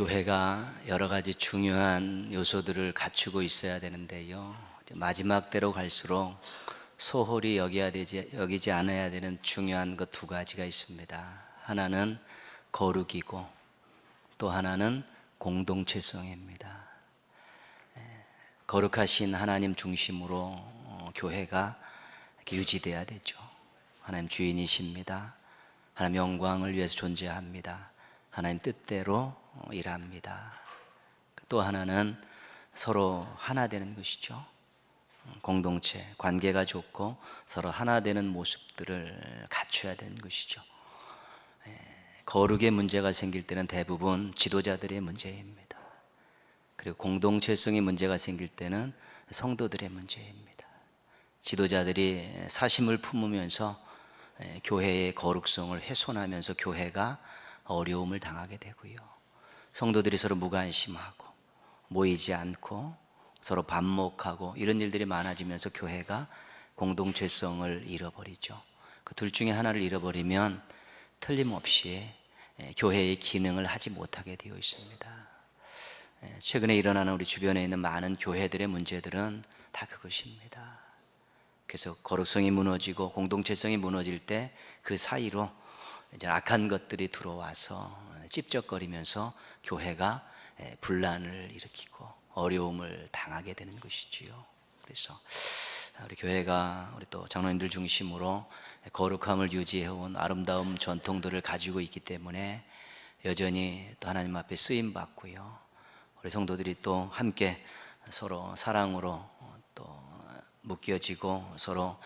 교회가 여러 가지 중요한 요소들을 갖추고 있어야 되는데요. 마지막 때로 갈수록 소홀히 여기지 않아야 되는 중요한 것 두 가지가 있습니다. 하나는 거룩이고 또 하나는 공동체성입니다. 거룩하신 하나님 중심으로 교회가 이렇게 유지돼야 되죠. 하나님 주인이십니다. 하나님 영광을 위해서 존재합니다. 하나님 뜻대로 일합니다. 또 하나는 서로 하나 되는 것이죠. 공동체, 관계가 좋고 서로 하나 되는 모습들을 갖춰야 되는 것이죠. 거룩의 문제가 생길 때는 대부분 지도자들의 문제입니다. 그리고 공동체성의 문제가 생길 때는 성도들의 문제입니다. 지도자들이 사심을 품으면서 교회의 거룩성을 훼손하면서 교회가 어려움을 당하게 되고요. 성도들이 서로 무관심하고 모이지 않고 서로 반목하고 이런 일들이 많아지면서 교회가 공동체성을 잃어버리죠. 그 둘 중에 하나를 잃어버리면 틀림없이 교회의 기능을 하지 못하게 되어 있습니다. 최근에 일어나는 우리 주변에 있는 많은 교회들의 문제들은 다 그것입니다. 그래서 거룩성이 무너지고 공동체성이 무너질 때 그 사이로 이제 악한 것들이 들어와서 찝쩍거리면서 교회가 분란을 일으키고 어려움을 당하게 되는 것이지요. 그래서 우리 교회가 우리 또 장로님들 중심으로 거룩함을 유지해온 아름다운 전통들을 가지고 있기 때문에 여전히 또 하나님 앞에 쓰임 받고요. 우리 성도들이 또 함께 서로 사랑으로 또 묶여지고 서로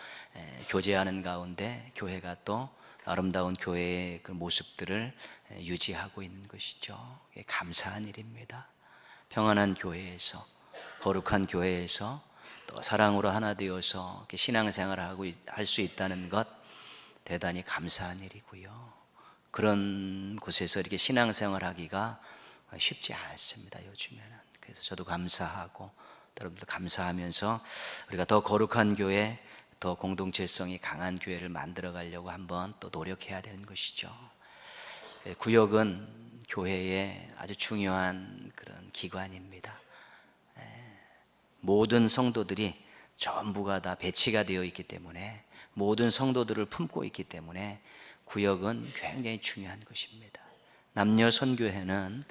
교제하는 가운데 교회가 또 아름다운 교회의 그 모습들을 유지하고 있는 것이죠. 감사한 일입니다. 평안한 교회에서, 거룩한 교회에서 또 사랑으로 하나 되어서 신앙생활을 하고 할 수 있다는 것 대단히 감사한 일이고요. 그런 곳에서 이렇게 신앙생활하기가 쉽지 않습니다. 요즘에는. 그래서 저도 감사하고 여러분들 감사하면서 우리가 더 거룩한 교회, 더 공동체성이 강한 교회를 만들어 가려고 한번 또 노력해야 되는 것이죠. 구역은 교회의 아주 중요한 그런 기관입니다. 모든 성도들이 전부가 다 배치가 되어 있기 때문에 모든 성도들을 품고 있기 때문에 구역은 굉장히 중요한 것입니다. 남녀 선교회는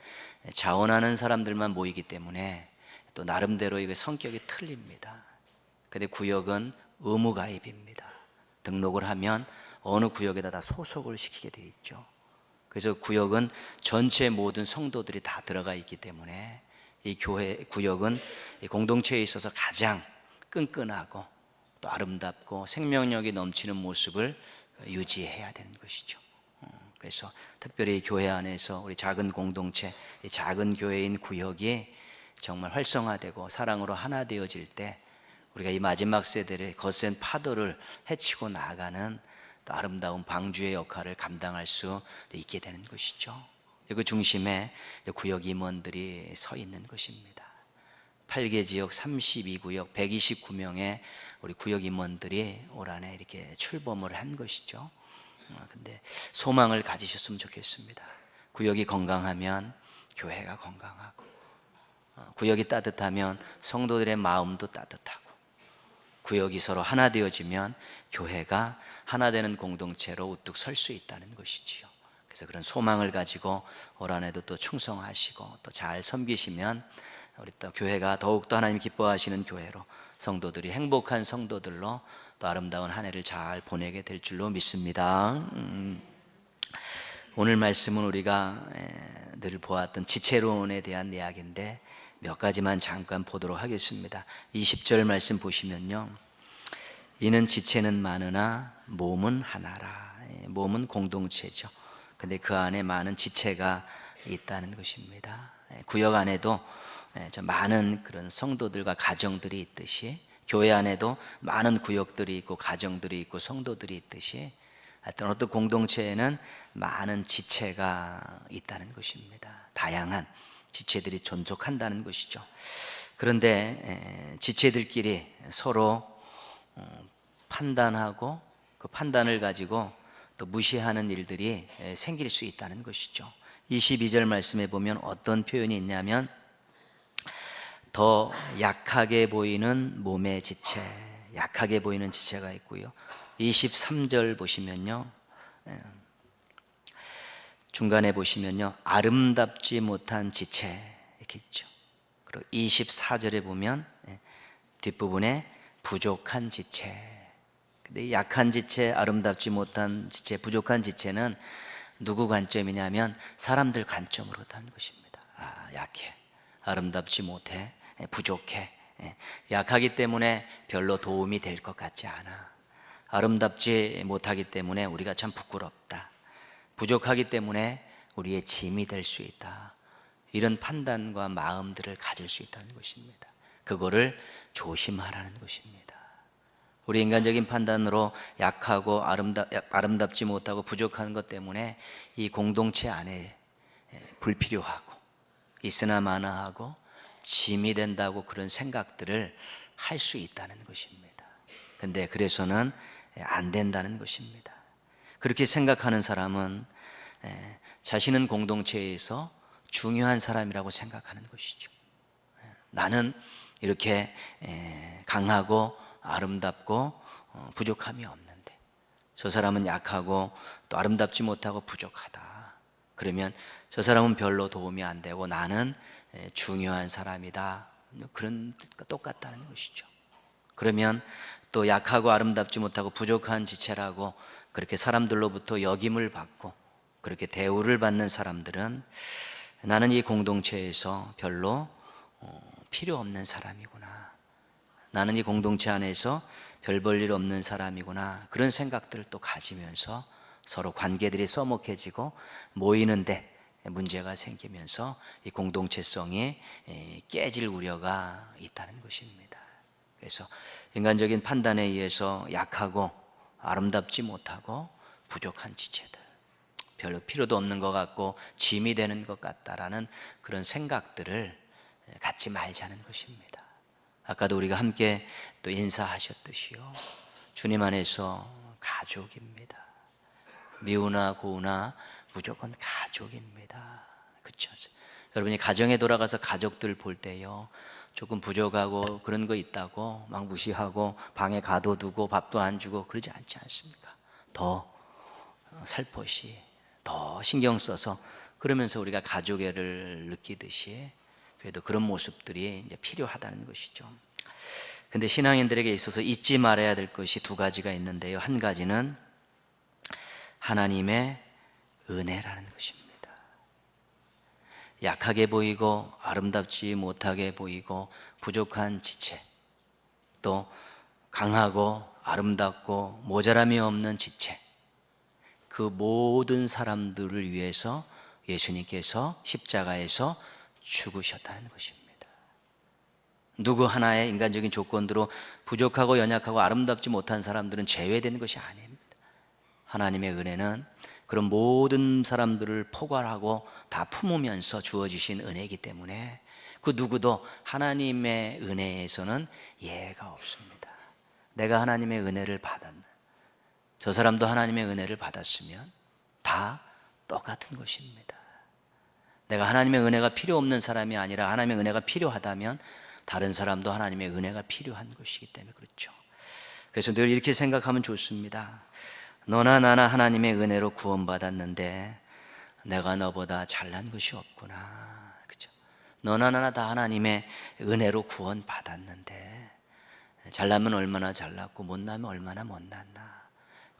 자원하는 사람들만 모이기 때문에 또 나름대로 이게 성격이 틀립니다. 근데 구역은 의무 가입입니다. 등록을 하면 어느 구역에다 다 소속을 시키게 되어 있죠. 그래서 구역은 전체 모든 성도들이 다 들어가 있기 때문에 이 교회 구역은 이 공동체에 있어서 가장 끈끈하고 또 아름답고 생명력이 넘치는 모습을 유지해야 되는 것이죠. 그래서 특별히 교회 안에서 우리 작은 공동체, 이 작은 교회인 구역이 정말 활성화되고 사랑으로 하나 되어질 때 우리가 이 마지막 세대의 거센 파도를 헤치고 나아가는 또 아름다운 방주의 역할을 감당할 수 있게 되는 것이죠. 그 중심에 구역 임원들이 서 있는 것입니다. 8개 지역 32구역 129명의 우리 구역 임원들이 올 한해 이렇게 출범을 한 것이죠. 근데 소망을 가지셨으면 좋겠습니다. 구역이 건강하면 교회가 건강하고, 구역이 따뜻하면 성도들의 마음도 따뜻하고, 구역이 서로 하나 되어지면 교회가 하나 되는 공동체로 우뚝 설 수 있다는 것이지요. 그래서 그런 소망을 가지고 올 한해도 또 충성하시고 또 잘 섬기시면 우리 또 교회가 더욱더 하나님 기뻐하시는 교회로, 성도들이 행복한 성도들로 또 아름다운 한 해를 잘 보내게 될 줄로 믿습니다. 오늘 말씀은 우리가 늘 보았던 지체론에 대한 이야기인데 몇 가지만 잠깐 보도록 하겠습니다. 20절 말씀 보시면요, 이는 지체는 많으나 몸은 하나라. 몸은 공동체죠. 근데 그 안에 많은 지체가 있다는 것입니다. 구역 안에도 많은 그런 성도들과 가정들이 있듯이 교회 안에도 많은 구역들이 있고 가정들이 있고 성도들이 있듯이 하여튼 어떤 공동체에는 많은 지체가 있다는 것입니다. 다양한 지체들이 존속한다는 것이죠. 그런데 지체들끼리 서로 판단하고 그 판단을 가지고 또 무시하는 일들이 생길 수 있다는 것이죠. 22절 말씀에 보면 어떤 표현이 있냐면 더 약하게 보이는 몸의 지체, 약하게 보이는 지체가 있고요. 23절 보시면요, 중간에 보시면요, 아름답지 못한 지체 이렇게 있죠. 그리고 24절에 보면 뒷부분에 부족한 지체. 근데 약한 지체, 아름답지 못한 지체, 부족한 지체는 누구 관점이냐면 사람들 관점으로 다는 것입니다. 아, 약해, 아름답지 못해, 부족해, 약하기 때문에 별로 도움이 될 것 같지 않아. 아름답지 못하기 때문에 우리가 참 부끄럽다. 부족하기 때문에 우리의 짐이 될 수 있다. 이런 판단과 마음들을 가질 수 있다는 것입니다. 그거를 조심하라는 것입니다. 우리 인간적인 판단으로 약하고 아름답지 못하고 부족한 것 때문에 이 공동체 안에 불필요하고 있으나 마나하고 짐이 된다고 그런 생각들을 할 수 있다는 것입니다. 근데 그래서는 안 된다는 것입니다. 그렇게 생각하는 사람은 자신은 공동체에서 중요한 사람이라고 생각하는 것이죠. 나는 이렇게 강하고 아름답고 부족함이 없는데 저 사람은 약하고 또 아름답지 못하고 부족하다. 그러면 저 사람은 별로 도움이 안 되고 나는 중요한 사람이다. 그런 뜻과 똑같다는 것이죠. 그러면 또 약하고 아름답지 못하고 부족한 지체라고 그렇게 사람들로부터 역임을 받고 그렇게 대우를 받는 사람들은 나는 이 공동체에서 별로 필요 없는 사람이구나. 나는 이 공동체 안에서 별 볼 일 없는 사람이구나. 그런 생각들을 또 가지면서 서로 관계들이 써먹해지고 모이는데 문제가 생기면서 이 공동체성이 깨질 우려가 있다는 것입니다. 그래서 인간적인 판단에 의해서 약하고 아름답지 못하고 부족한 지체들, 별로 필요도 없는 것 같고 짐이 되는 것 같다라는 그런 생각들을 갖지 말자는 것입니다. 아까도 우리가 함께 또 인사하셨듯이요, 주님 안에서 가족입니다. 미우나 고우나 무조건 가족입니다. 그렇지 않습니까? 여러분이 가정에 돌아가서 가족들 볼 때요, 조금 부족하고 그런 거 있다고 막 무시하고 방에 가둬두고 밥도 안 주고 그러지 않지 않습니까? 더 살포시 더 신경 써서 그러면서 우리가 가족애를 느끼듯이 그래도 그런 모습들이 이제 필요하다는 것이죠. 근데 신앙인들에게 있어서 잊지 말아야 될 것이 두 가지가 있는데요. 한 가지는 하나님의 은혜라는 것입니다. 약하게 보이고 아름답지 못하게 보이고 부족한 지체, 또 강하고 아름답고 모자람이 없는 지체, 그 모든 사람들을 위해서 예수님께서 십자가에서 죽으셨다는 것입니다. 누구 하나의 인간적인 조건으로 부족하고 연약하고 아름답지 못한 사람들은 제외된 것이 아닙니다. 하나님의 은혜는 그런 모든 사람들을 포괄하고 다 품으면서 주어지신 은혜이기 때문에 그 누구도 하나님의 은혜에서는 예외가 없습니다. 내가 하나님의 은혜를 받았는, 저 사람도 하나님의 은혜를 받았으면 다 똑같은 것입니다. 내가 하나님의 은혜가 필요 없는 사람이 아니라 하나님의 은혜가 필요하다면 다른 사람도 하나님의 은혜가 필요한 것이기 때문에 그렇죠. 그래서 늘 이렇게 생각하면 좋습니다. 너나 나나 하나님의 은혜로 구원받았는데 내가 너보다 잘난 것이 없구나. 그렇죠? 너나 나나 다 하나님의 은혜로 구원받았는데 잘나면 얼마나 잘났고 못나면 얼마나 못났나.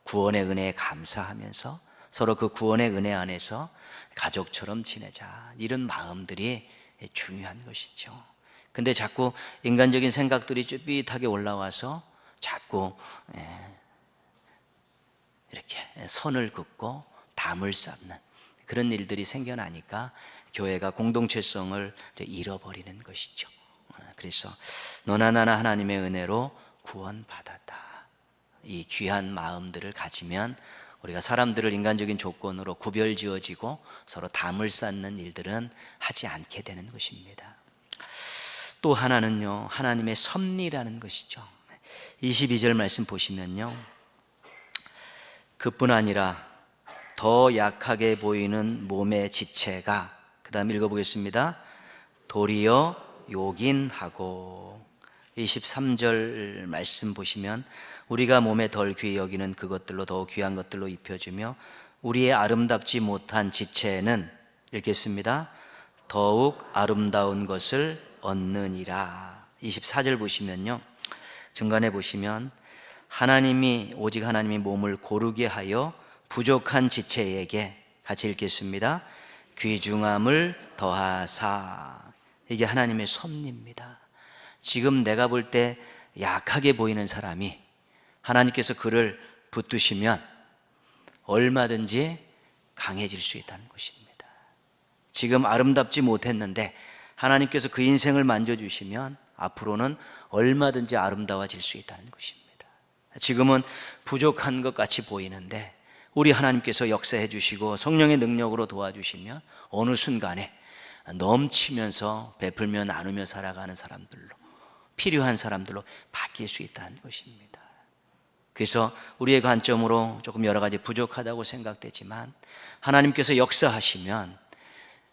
구원의 은혜에 감사하면서 서로 그 구원의 은혜 안에서 가족처럼 지내자. 이런 마음들이 중요한 것이죠. 근데 자꾸 인간적인 생각들이 쭈삣하게 올라와서 자꾸 이렇게 선을 긋고 담을 쌓는 그런 일들이 생겨나니까 교회가 공동체성을 잃어버리는 것이죠. 그래서 너나 나나 하나님의 은혜로 구원받았다. 이 귀한 마음들을 가지면 우리가 사람들을 인간적인 조건으로 구별지어지고 서로 담을 쌓는 일들은 하지 않게 되는 것입니다. 또 하나는요, 하나님의 섭리라는 것이죠. 22절 말씀 보시면요, 그뿐 아니라 더 약하게 보이는 몸의 지체가, 그 다음 읽어보겠습니다. 도리어 요긴하고. 23절 말씀 보시면 우리가 몸에 덜 귀히 여기는 그것들로 더 귀한 것들로 입혀주며 우리의 아름답지 못한 지체는, 읽겠습니다, 더욱 아름다운 것을 얻느니라. 24절 보시면요, 중간에 보시면 오직 하나님이 몸을 고르게 하여 부족한 지체에게, 같이 읽겠습니다, 귀중함을 더하사. 이게 하나님의 섭리입니다. 지금 내가 볼 때 약하게 보이는 사람이 하나님께서 그를 붙드시면 얼마든지 강해질 수 있다는 것입니다. 지금 아름답지 못했는데 하나님께서 그 인생을 만져주시면 앞으로는 얼마든지 아름다워질 수 있다는 것입니다. 지금은 부족한 것 같이 보이는데 우리 하나님께서 역사해 주시고 성령의 능력으로 도와주시면 어느 순간에 넘치면서 베풀며 나누며 살아가는 사람들로, 필요한 사람들로 바뀔 수 있다는 것입니다. 그래서 우리의 관점으로 조금 여러 가지 부족하다고 생각되지만 하나님께서 역사하시면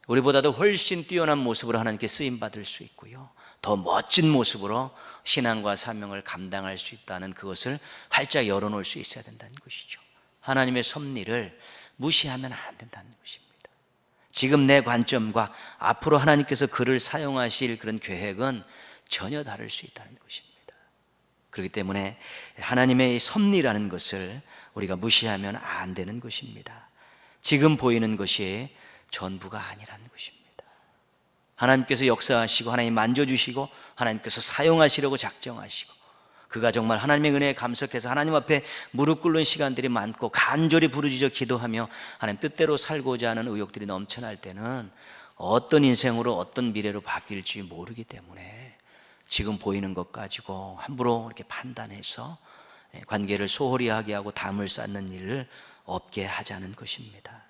우리보다도 훨씬 뛰어난 모습으로 하나님께 쓰임받을 수 있고요, 더 멋진 모습으로 신앙과 사명을 감당할 수 있다는 그것을 활짝 열어놓을 수 있어야 된다는 것이죠. 하나님의 섭리를 무시하면 안 된다는 것입니다. 지금 내 관점과 앞으로 하나님께서 그를 사용하실 그런 계획은 전혀 다를 수 있다는 것입니다. 그렇기 때문에 하나님의 섭리라는 것을 우리가 무시하면 안 되는 것입니다. 지금 보이는 것이 전부가 아니라는 것입니다. 하나님께서 역사하시고 하나님 만져주시고 하나님께서 사용하시려고 작정하시고 그가 정말 하나님의 은혜에 감격해서 하나님 앞에 무릎 꿇는 시간들이 많고 간절히 부르짖어 기도하며 하나님 뜻대로 살고자 하는 의욕들이 넘쳐날 때는 어떤 인생으로 어떤 미래로 바뀔지 모르기 때문에 지금 보이는 것 가지고 함부로 이렇게 판단해서 관계를 소홀히 하게 하고 담을 쌓는 일을 없게 하자는 것입니다.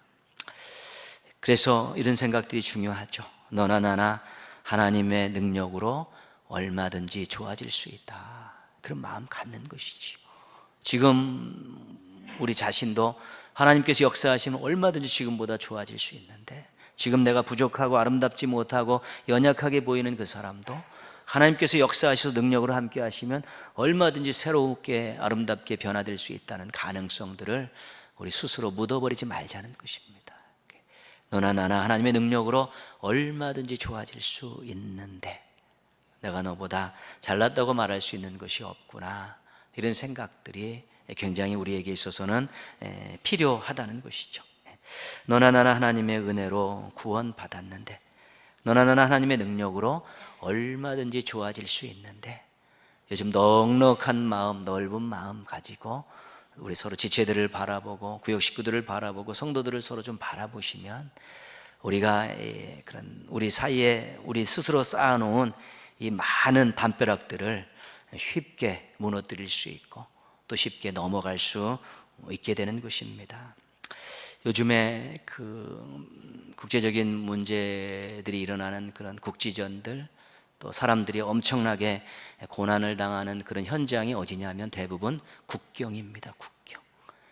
그래서 이런 생각들이 중요하죠. 너나 나나 하나님의 능력으로 얼마든지 좋아질 수 있다, 그런 마음 갖는 것이죠. 지금 우리 자신도 하나님께서 역사하시면 얼마든지 지금보다 좋아질 수 있는데, 지금 내가 부족하고 아름답지 못하고 연약하게 보이는 그 사람도 하나님께서 역사하셔서 능력으로 함께 하시면 얼마든지 새롭게 아름답게 변화될 수 있다는 가능성들을 우리 스스로 묻어버리지 말자는 것입니다. 너나 나나 하나님의 능력으로 얼마든지 좋아질 수 있는데 내가 너보다 잘났다고 말할 수 있는 것이 없구나, 이런 생각들이 굉장히 우리에게 있어서는 필요하다는 것이죠. 너나 나나 하나님의 은혜로 구원받았는데, 너나 나나 하나님의 능력으로 얼마든지 좋아질 수 있는데, 요즘 넉넉한 마음, 넓은 마음 가지고 우리 서로 지체들을 바라보고 구역 식구들을 바라보고 성도들을 서로 좀 바라보시면 우리가 그런 우리 사이에 우리 스스로 쌓아놓은 이 많은 담벼락들을 쉽게 무너뜨릴 수 있고 또 쉽게 넘어갈 수 있게 되는 것입니다. 요즘에 그 국제적인 문제들이 일어나는 그런 국지전들, 또 사람들이 엄청나게 고난을 당하는 그런 현장이 어디냐면 대부분 국경입니다.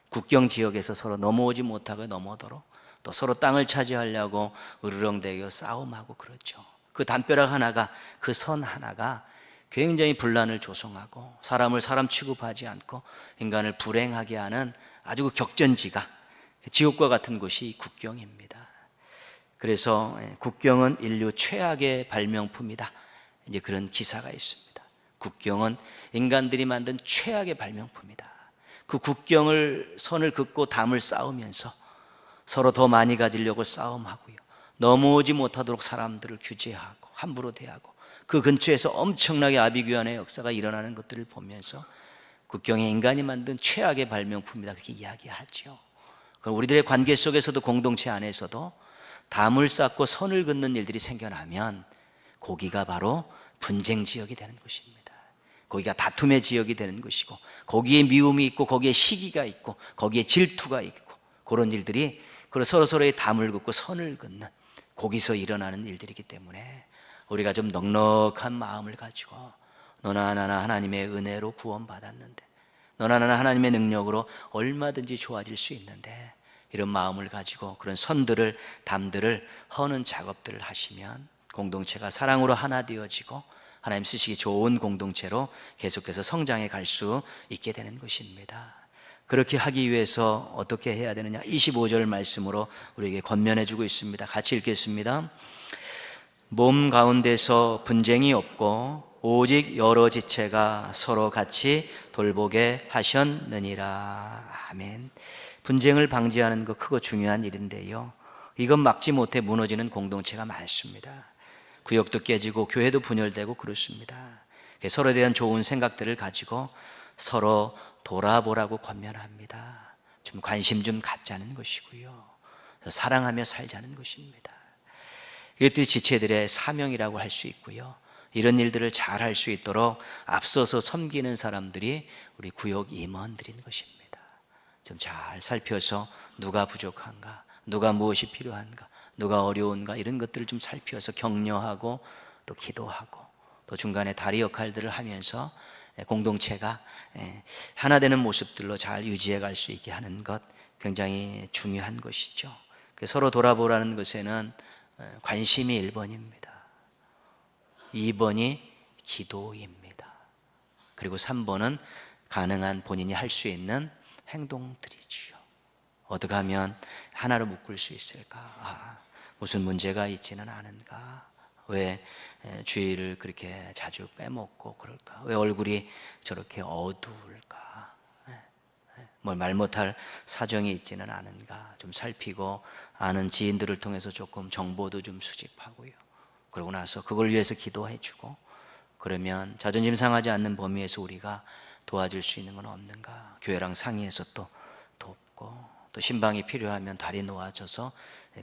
국경 지역에서 서로 넘어오지 못하고 넘어도록 또 서로 땅을 차지하려고 으르렁대고 싸움하고 그렇죠. 그 담벼락 하나가, 그 선 하나가 굉장히 분란을 조성하고 사람을 사람 취급하지 않고 인간을 불행하게 하는 아주 그 격전지가, 지옥과 같은 곳이 국경입니다. 그래서 국경은 인류 최악의 발명품이다, 이제 그런 기사가 있습니다. 국경은 인간들이 만든 최악의 발명품이다. 그 국경을 선을 긋고 담을 쌓으면서 서로 더 많이 가지려고 싸움하고요, 넘어오지 못하도록 사람들을 규제하고 함부로 대하고 그 근처에서 엄청나게 아비규환의 역사가 일어나는 것들을 보면서 국경이 인간이 만든 최악의 발명품이다, 그렇게 이야기하죠. 우리들의 관계 속에서도 공동체 안에서도 담을 쌓고 선을 긋는 일들이 생겨나면 거기가 바로 분쟁 지역이 되는 것입니다. 거기가 다툼의 지역이 되는 것이고 거기에 미움이 있고 거기에 시기가 있고 거기에 질투가 있고 그런 일들이 서로서로의 담을 긋고 선을 긋는 거기서 일어나는 일들이기 때문에 우리가 좀 넉넉한 마음을 가지고 너나 나나 하나님의 은혜로 구원받았는데, 너나 나나 하나님의 능력으로 얼마든지 좋아질 수 있는데 이런 마음을 가지고 그런 선들을, 담들을 허는 작업들을 하시면 공동체가 사랑으로 하나 되어지고 하나님 쓰시기 좋은 공동체로 계속해서 성장해 갈 수 있게 되는 것입니다. 그렇게 하기 위해서 어떻게 해야 되느냐? 25절 말씀으로 우리에게 권면해 주고 있습니다. 같이 읽겠습니다. 몸 가운데서 분쟁이 없고 오직 여러 지체가 서로 같이 돌보게 하셨느니라. 아멘. 분쟁을 방지하는 거 크고 중요한 일인데요, 이건 막지 못해 무너지는 공동체가 많습니다. 구역도 깨지고 교회도 분열되고 그렇습니다. 서로에 대한 좋은 생각들을 가지고 서로 돌아보라고 권면합니다. 좀 관심 좀 갖자는 것이고요, 사랑하며 살자는 것입니다. 이것들이 지체들의 사명이라고 할 수 있고요, 이런 일들을 잘 할 수 있도록 앞서서 섬기는 사람들이 우리 구역 임원들인 것입니다. 좀 잘 살펴서 누가 부족한가, 누가 무엇이 필요한가, 누가 어려운가, 이런 것들을 좀 살펴서 격려하고 또 기도하고 또 중간에 다리 역할들을 하면서 공동체가 하나 되는 모습들로 잘 유지해 갈 수 있게 하는 것, 굉장히 중요한 것이죠. 서로 돌아보라는 것에는 관심이 1번입니다. 2번이 기도입니다. 그리고 3번은 가능한 본인이 할 수 있는 행동들이지요. 어떻게 하면 하나로 묶을 수 있을까? 무슨 문제가 있지는 않은가? 왜 주의를 그렇게 자주 빼먹고 그럴까? 왜 얼굴이 저렇게 어두울까? 뭘 말 못할 사정이 있지는 않은가? 좀 살피고 아는 지인들을 통해서 조금 정보도 좀 수집하고요. 그러고 나서 그걸 위해서 기도해주고, 그러면 자존심 상하지 않는 범위에서 우리가 도와줄 수 있는 건 없는가? 교회랑 상의해서 또 돕고, 또 신방이 필요하면 다리 놓아줘서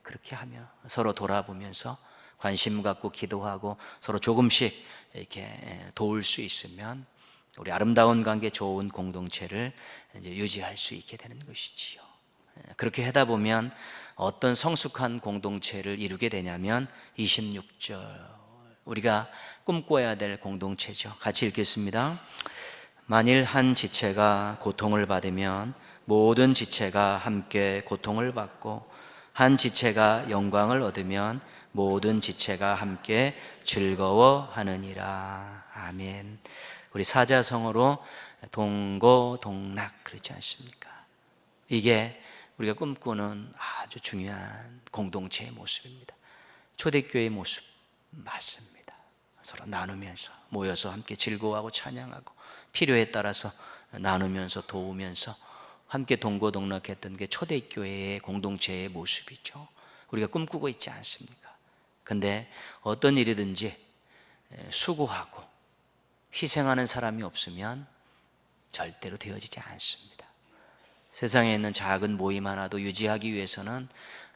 그렇게 하며 서로 돌아보면서 관심 갖고 기도하고 서로 조금씩 이렇게 도울 수 있으면 우리 아름다운 관계, 좋은 공동체를 이제 유지할 수 있게 되는 것이지요. 그렇게 하다 보면 어떤 성숙한 공동체를 이루게 되냐면 26절, 우리가 꿈꿔야 될 공동체죠. 같이 읽겠습니다. 만일 한 지체가 고통을 받으면 모든 지체가 함께 고통을 받고, 한 지체가 영광을 얻으면 모든 지체가 함께 즐거워하느니라. 아멘. 우리 사자성어로 동고동락 그렇지 않습니까? 이게 우리가 꿈꾸는 아주 중요한 공동체의 모습입니다. 초대교회의 모습 맞습니다. 서로 나누면서 모여서 함께 즐거워하고 찬양하고 필요에 따라서 나누면서 도우면서 함께 동고동락했던 게 초대교회의 공동체의 모습이죠. 우리가 꿈꾸고 있지 않습니까? 근데 어떤 일이든지 수고하고 희생하는 사람이 없으면 절대로 되어지지 않습니다. 세상에 있는 작은 모임 하나도 유지하기 위해서는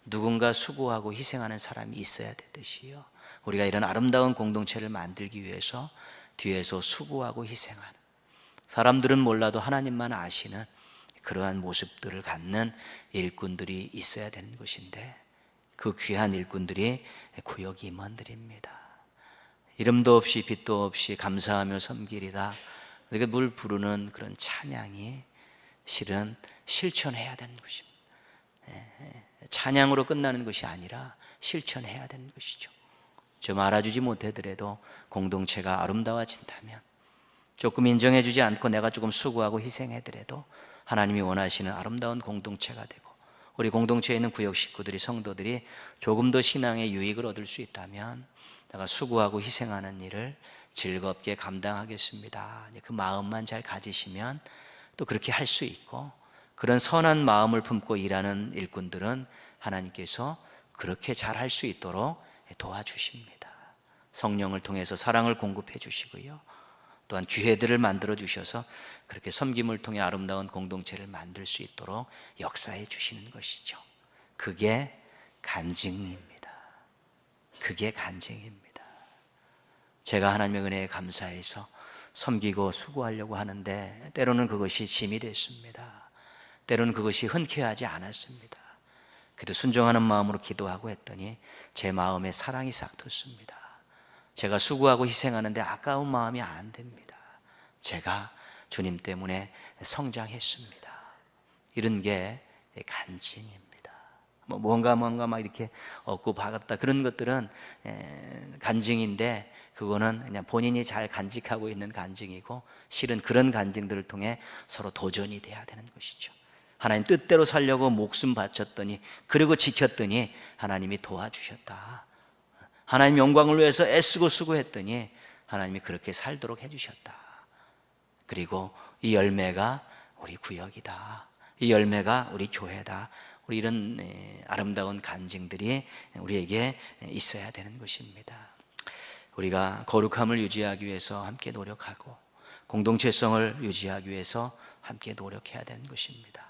누군가 수고하고 희생하는 사람이 있어야 되듯이요, 우리가 이런 아름다운 공동체를 만들기 위해서 뒤에서 수고하고 희생하는, 사람들은 몰라도 하나님만 아시는 그러한 모습들을 갖는 일꾼들이 있어야 되는 것인데, 그 귀한 일꾼들이 구역 임원들입니다. 이름도 없이 빛도 없이 감사하며 섬기리라, 우리가 물 부르는 그런 찬양이 실은 실천해야 되는 것입니다. 찬양으로 끝나는 것이 아니라 실천해야 되는 것이죠. 좀 알아주지 못하더라도 공동체가 아름다워진다면, 조금 인정해 주지 않고 내가 조금 수고하고 희생하더라도 하나님이 원하시는 아름다운 공동체가 되고, 우리 공동체에 있는 구역 식구들이, 성도들이 조금 더 신앙의 유익을 얻을 수 있다면 내가 수고하고 희생하는 일을 즐겁게 감당하겠습니다, 그 마음만 잘 가지시면 또 그렇게 할 수 있고, 그런 선한 마음을 품고 일하는 일꾼들은 하나님께서 그렇게 잘 할 수 있도록 도와주십니다. 성령을 통해서 사랑을 공급해 주시고요, 또한 기회들을 만들어 주셔서 그렇게 섬김을 통해 아름다운 공동체를 만들 수 있도록 역사해 주시는 것이죠. 그게 간증입니다. 그게 간증입니다. 제가 하나님의 은혜에 감사해서 섬기고 수고하려고 하는데 때로는 그것이 짐이 됐습니다. 때로는 그것이 흔쾌하지 않았습니다. 그래도 순종하는 마음으로 기도하고 했더니 제 마음에 사랑이 싹 텄습니다. 제가 수고하고 희생하는데 아까운 마음이 안 됩니다. 제가 주님 때문에 성장했습니다. 이런 게 간증입니다. 뭔가 막 이렇게 얻고 받았다, 그런 것들은 간증인데, 그거는 그냥 본인이 잘 간직하고 있는 간증이고, 실은 그런 간증들을 통해 서로 도전이 돼야 되는 것이죠. 하나님 뜻대로 살려고 목숨 바쳤더니, 그리고 지켰더니 하나님이 도와주셨다. 하나님 영광을 위해서 애쓰고 수고했더니 하나님이 그렇게 살도록 해주셨다. 그리고 이 열매가 우리 구역이다, 이 열매가 우리 교회다. 우리 이런 아름다운 간증들이 우리에게 있어야 되는 것입니다. 우리가 거룩함을 유지하기 위해서 함께 노력하고, 공동체성을 유지하기 위해서 함께 노력해야 되는 것입니다.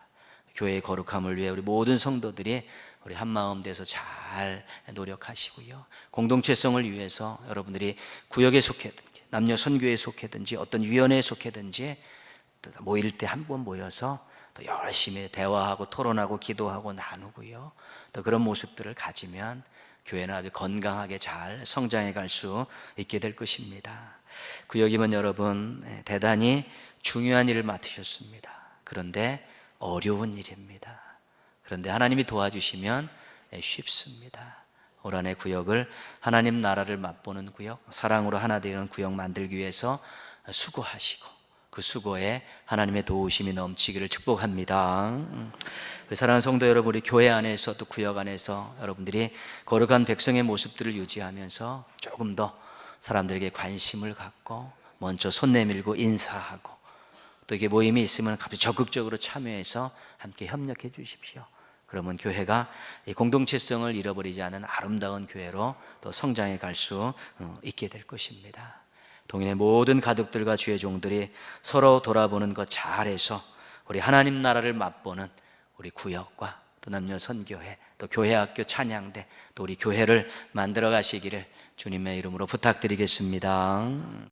교회의 거룩함을 위해 우리 모든 성도들이 우리 한마음 돼서 잘 노력하시고요, 공동체성을 위해서 여러분들이 구역에 속했든지 남녀 선교에 속했든지 어떤 위원회에 속했든지 모일 때 한 번 모여서 또 열심히 대화하고 토론하고 기도하고 나누고요, 또 그런 모습들을 가지면 교회는 아주 건강하게 잘 성장해 갈 수 있게 될 것입니다. 구역이면 여러분 대단히 중요한 일을 맡으셨습니다. 그런데 어려운 일입니다. 그런데 하나님이 도와주시면 쉽습니다. 올 한해 구역을 하나님 나라를 맛보는 구역, 사랑으로 하나 되는 구역 만들기 위해서 수고하시고, 그 수고에 하나님의 도우심이 넘치기를 축복합니다. 사랑하는 성도 여러분, 우리 교회 안에서 또 구역 안에서 여러분들이 거룩한 백성의 모습들을 유지하면서 조금 더 사람들에게 관심을 갖고 먼저 손 내밀고 인사하고, 또 이게 모임이 있으면 갑자기 적극적으로 참여해서 함께 협력해 주십시오. 그러면 교회가 이 공동체성을 잃어버리지 않은 아름다운 교회로 또 성장해 갈 수 있게 될 것입니다. 동인의 모든 가족들과 주의 종들이 서로 돌아보는 것 잘해서 우리 하나님 나라를 맛보는 우리 구역과 또 남녀 선교회, 또 교회 학교 찬양대, 또 우리 교회를 만들어 가시기를 주님의 이름으로 부탁드리겠습니다.